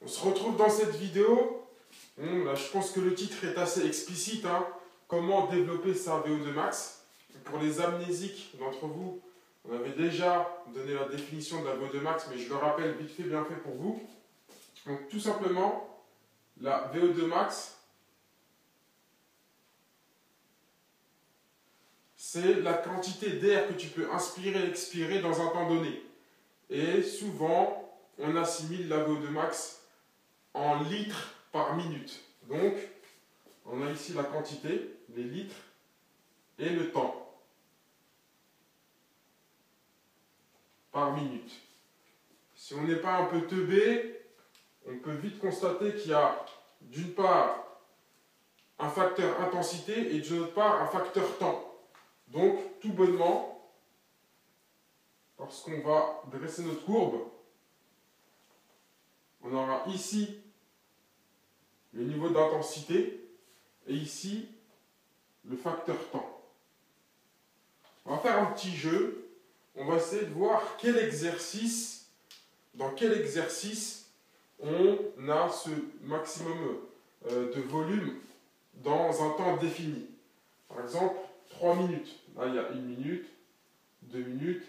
On se retrouve dans cette vidéo. Là, je pense que le titre est assez explicite. Comment développer sa VO2 max. Pour les amnésiques d'entre vous, on avait déjà donné la définition de la VO2 max, mais je le rappelle vite fait, bien fait pour vous. Donc tout simplement, la VO2 max, c'est la quantité d'air que tu peux inspirer et expirer dans un temps donné. Et souvent, on assimile la VO2 max en litres par minute. Donc, on a ici la quantité, les litres, et le temps par minute. Si on n'est pas un peu teubé, on peut vite constater qu'il y a d'une part un facteur intensité et d'une autre part un facteur temps. Donc, tout bonnement, lorsqu'on va dresser notre courbe, on aura ici le niveau d'intensité et ici le facteur temps. On va faire un petit jeu. On va essayer de voir dans quel exercice on a ce maximum de volume dans un temps défini. Par exemple, 3 minutes. Là, il y a 1 minute, 2 minutes,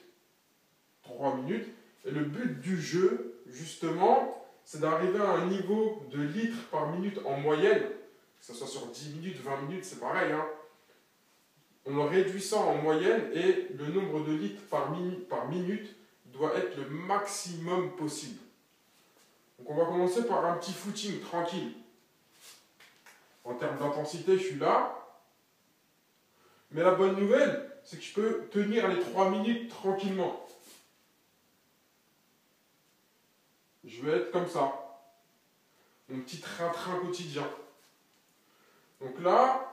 3 minutes. Et le but du jeu, justement, c'est d'arriver à un niveau de litres par minute en moyenne. Que ce soit sur 10 minutes, 20 minutes, c'est pareil. On le réduit ça en moyenne et le nombre de litres par minute doit être le maximum possible. Donc on va commencer par un petit footing tranquille. En termes d'intensité, je suis là. Mais la bonne nouvelle, c'est que je peux tenir les 3 minutes tranquillement. Je vais être comme ça. Mon petit train-train quotidien. Donc là,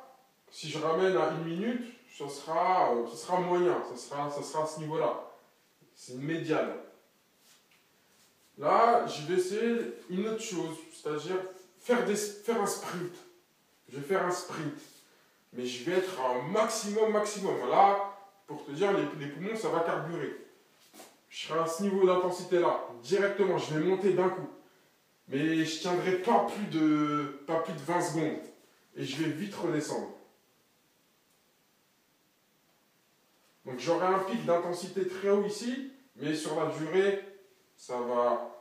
si je ramène à 1 minute, ça sera moyen. Ça sera à ce niveau-là. C'est une médiane. Là, je vais essayer une autre chose, c'est-à-dire faire un sprint. Je vais faire un sprint. Mais je vais être à un maximum. Là, pour te dire, les poumons, ça va carburer. Je serai à ce niveau d'intensité-là. Directement, je vais monter d'un coup. Mais je ne tiendrai pas plus de 20 secondes. Et je vais vite redescendre. Donc j'aurai un pic d'intensité très haut ici, mais sur la durée, ça va.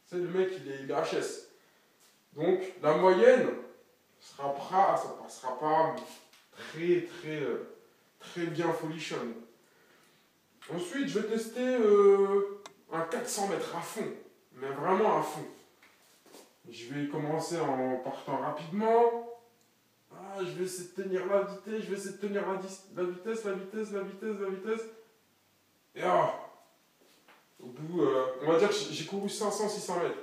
C'est le mec, il est HS. Donc la moyenne ça sera pas très bien folichonne. Ensuite, je vais tester un 400 mètres à fond, mais vraiment à fond. Je vais commencer en partant rapidement. Je vais essayer de tenir la vitesse, je vais essayer de tenir la vitesse. Et au bout, on va dire que j'ai couru 500-600 mètres.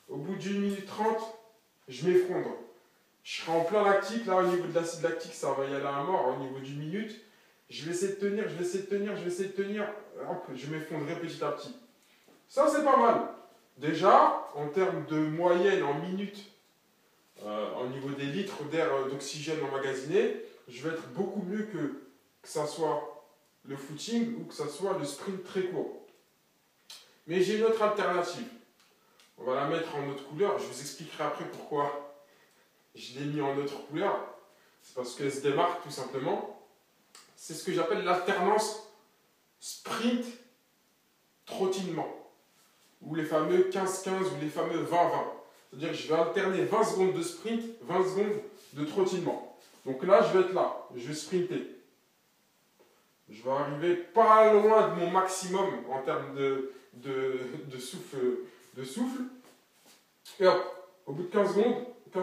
Au bout d'1 minute 30, je m'effondre. Je serai en plein lactique, là au niveau de l'acide lactique, ça va y aller à mort au niveau d'une minute. Je vais essayer de tenir, hop, je m'effondrerai petit à petit. Ça c'est pas mal. Déjà, en termes de moyenne en minutes, au niveau des litres d'air d'oxygène emmagasiné, je vais être beaucoup mieux que ça soit le footing ou que ça soit le sprint très court. Mais j'ai une autre alternative. On va la mettre en autre couleur. Je vous expliquerai après pourquoi je l'ai mis en autre couleur. C'est parce qu'elle se démarque tout simplement. C'est ce que j'appelle l'alternance sprint-trottinement. Ou les fameux 15-15 ou les fameux 20-20. C'est-à-dire que je vais alterner 20 secondes de sprint, 20 secondes de trottinement. Donc là, je vais être là. Je vais sprinter. Je vais arriver pas loin de mon maximum en termes de souffle. Et hop, au bout de 15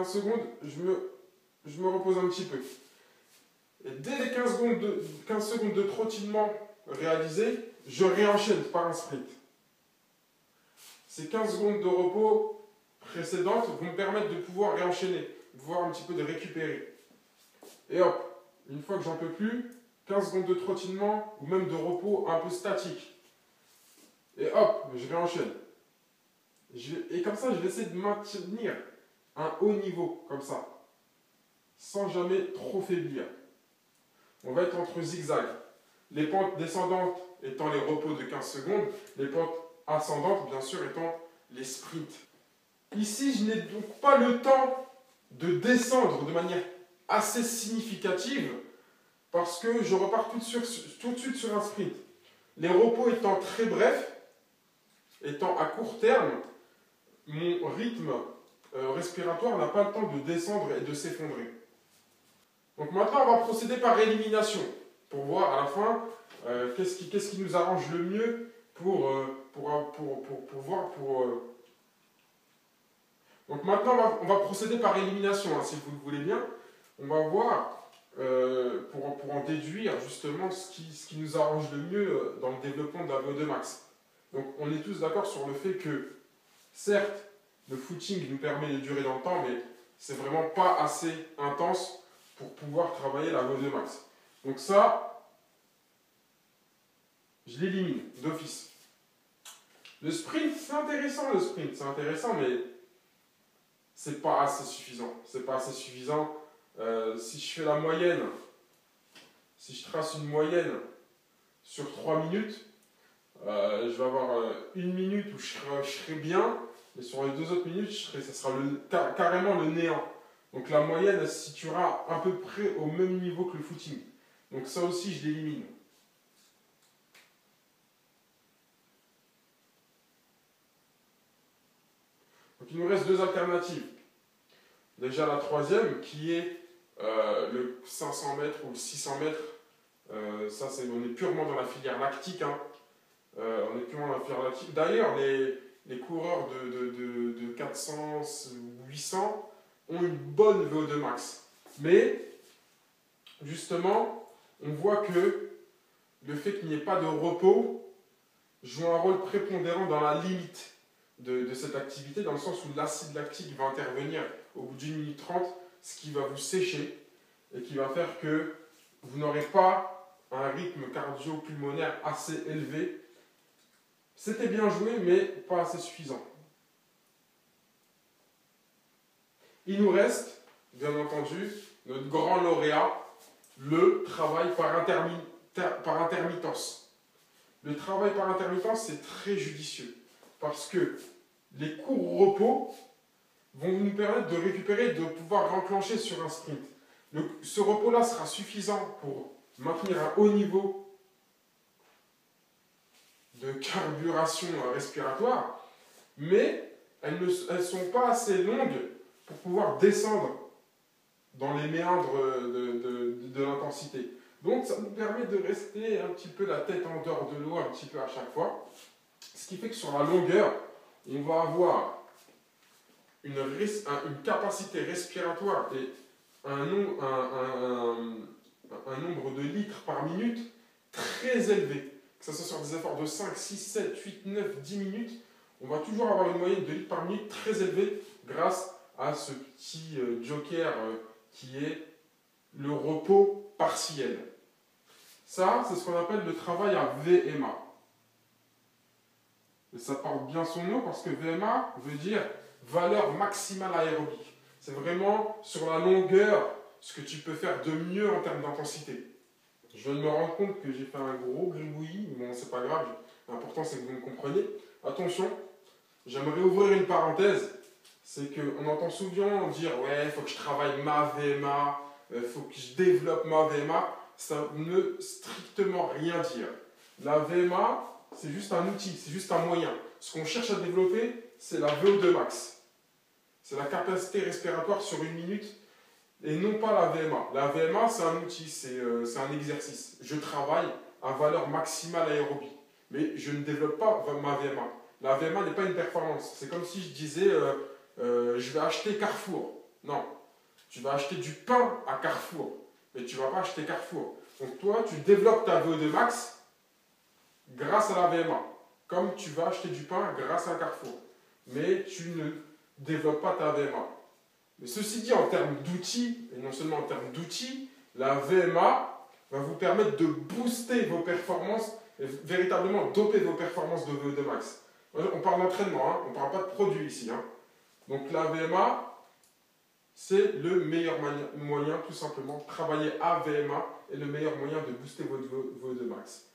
secondes, je me repose un petit peu. Et dès les 15 secondes de trottinement réalisées, je réenchaîne par un sprint. Ces 15 secondes de repos précédentes vont me permettre de pouvoir réenchaîner, de pouvoir un petit peu de récupérer. Et hop, une fois que j'en peux plus, 15 secondes de trottinement ou même de repos un peu statique. Et hop, je réenchaîne. Et comme ça, je vais essayer de maintenir un haut niveau, comme ça, sans jamais trop faiblir. On va être entre zigzags. Les pentes descendantes étant les repos de 15 secondes, les pentes ascendante, bien sûr, étant les sprints. Ici, je n'ai donc pas le temps de descendre de manière assez significative parce que je repars tout de suite sur un sprint. Les repos étant très brefs, étant à court terme, mon rythme respiratoire n'a pas le temps de descendre et de s'effondrer. Donc maintenant, on va procéder par élimination pour voir à la fin qu'est-ce qui nous arrange le mieux pour voir. Donc maintenant, on va procéder par élimination, hein, si vous le voulez bien. On va voir, pour en déduire justement ce qui nous arrange le mieux dans le développement de la VO2 max. Donc on est tous d'accord sur le fait que, certes, le footing nous permet de durer dans le temps, mais c'est vraiment pas assez intense pour pouvoir travailler la VO2 max. Donc ça, je l'élimine d'office. Le sprint, c'est intéressant, c'est intéressant, mais c'est pas assez suffisant. C'est pas assez suffisant. Si je fais la moyenne, si je trace une moyenne sur 3 minutes, je vais avoir 1 minute où je serai bien, et sur les 2 autres minutes, ça sera carrément le néant. Donc la moyenne, elle se situera à peu près au même niveau que le footing. Donc ça aussi, je l'élimine. Donc il nous reste 2 alternatives. Déjà la troisième, qui est le 500 mètres ou le 600 mètres. Ça, on est purement dans la filière lactique. Hein. On est purement dans la filière lactique. D'ailleurs, les coureurs de 400 ou 800 ont une bonne VO2 max. Mais, justement, on voit que le fait qu'il n'y ait pas de repos joue un rôle prépondérant dans la limite de cette activité, dans le sens où l'acide lactique va intervenir au bout d'1 minute 30, ce qui va vous sécher et qui va faire que vous n'aurez pas un rythme cardio-pulmonaire assez élevé. C'était bien joué, mais pas assez suffisant. Il nous reste, bien entendu, notre grand lauréat, le travail par intermittence. Le travail par intermittence, c'est très judicieux parce que les courts repos vont nous permettre de récupérer et de pouvoir enclencher sur un sprint. Ce repos-là sera suffisant pour maintenir un haut niveau de carburation respiratoire, mais elles ne sont pas assez longues pour pouvoir descendre dans les méandres de l'intensité. Donc ça nous permet de rester un petit peu la tête en dehors de l'eau un petit peu à chaque fois. Ce qui fait que sur la longueur, on va avoir une capacité respiratoire et un nombre de litres par minute très élevé. Que ce soit sur des efforts de 5, 6, 7, 8, 9, 10 minutes, on va toujours avoir une moyenne de litres par minute très élevée grâce à ce petit joker qui est le repos partiel. Ça, c'est ce qu'on appelle le travail à VMA. Et ça porte bien son nom parce que VMA veut dire valeur maximale aérobique. C'est vraiment sur la longueur ce que tu peux faire de mieux en termes d'intensité. Je viens de me rendre compte que j'ai fait un gros gribouillis, bon c'est pas grave, l'important c'est que vous me compreniez. Attention, j'aimerais ouvrir une parenthèse, c'est qu'on entend souvent dire ouais, il faut que je travaille ma VMA, il faut que je développe ma VMA. Ça ne veut strictement rien dire. La VMA, c'est juste un outil, c'est juste un moyen. Ce qu'on cherche à développer, c'est la VO2 max. C'est la capacité respiratoire sur 1 minute et non pas la VMA. La VMA, c'est un outil, c'est un exercice. Je travaille à valeur maximale aérobie, mais je ne développe pas ma VMA. La VMA n'est pas une performance. C'est comme si je disais, je vais acheter Carrefour. Non, tu vas acheter du pain à Carrefour, mais tu ne vas pas acheter Carrefour. Donc toi, tu développes ta VO2 max grâce à la VMA, comme tu vas acheter du pain grâce à Carrefour. Mais tu ne développes pas ta VMA. Mais ceci dit, en termes d'outils, et non seulement en termes d'outils, la VMA va vous permettre de booster vos performances et véritablement doper vos performances de VO2 max. On parle d'entraînement, hein, on ne parle pas de produit ici. Hein. Donc la VMA, c'est le meilleur moyen, tout simplement. Travailler à VMA est le meilleur moyen de booster votre VO2 max.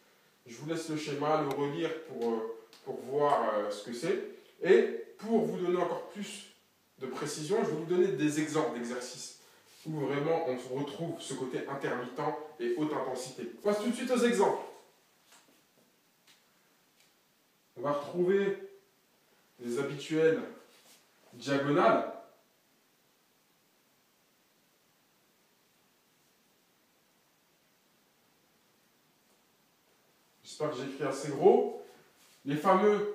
Je vous laisse le schéma, le relire pour voir ce que c'est. Et pour vous donner encore plus de précision, je vais vous donner des exemples d'exercices où vraiment on retrouve ce côté intermittent et haute intensité. On passe tout de suite aux exemples. On va retrouver les habituelles diagonales. J'espère que j'ai écrit assez gros. Les fameux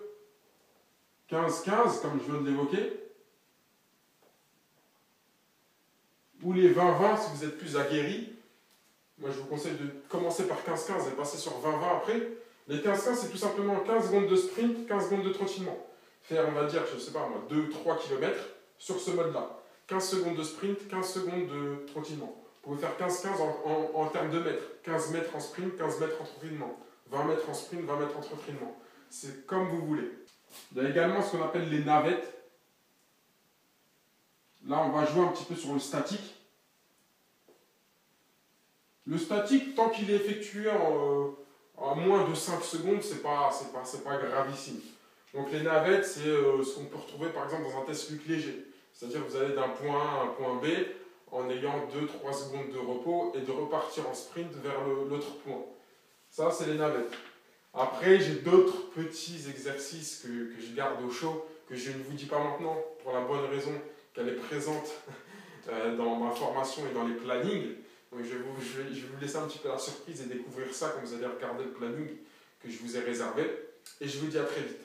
15-15, comme je viens de l'évoquer. Ou les 20-20 si vous êtes plus aguerri. Moi, je vous conseille de commencer par 15-15 et passer sur 20-20 après. Les 15-15, c'est tout simplement 15 secondes de sprint, 15 secondes de trottinement. Faire, on va dire, je ne sais pas moi, 2-3 km sur ce mode-là. 15 secondes de sprint, 15 secondes de trottinement. Vous pouvez faire 15-15 en termes de mètres. 15 mètres en sprint, 15 mètres en trottinement. 20 mètres en sprint, 20 mètres en trottinement. C'est comme vous voulez. Il y a également ce qu'on appelle les navettes. Là, on va jouer un petit peu sur le statique. Le statique, tant qu'il est effectué en moins de 5 secondes, c'est pas gravissime. Donc les navettes, c'est ce qu'on peut retrouver par exemple dans un test Luc léger. C'est-à-dire que vous allez d'un point A à un point B en ayant 2-3 secondes de repos et de repartir en sprint vers l'autre point. Ça, c'est les navettes. Après, j'ai d'autres petits exercices que je garde au chaud, que je ne vous dis pas maintenant, pour la bonne raison qu'elle est présente dans ma formation et dans les plannings. Donc je vais vous laisser un petit peu la surprise et découvrir ça quand vous allez regarder le planning que je vous ai réservé. Et je vous dis à très vite.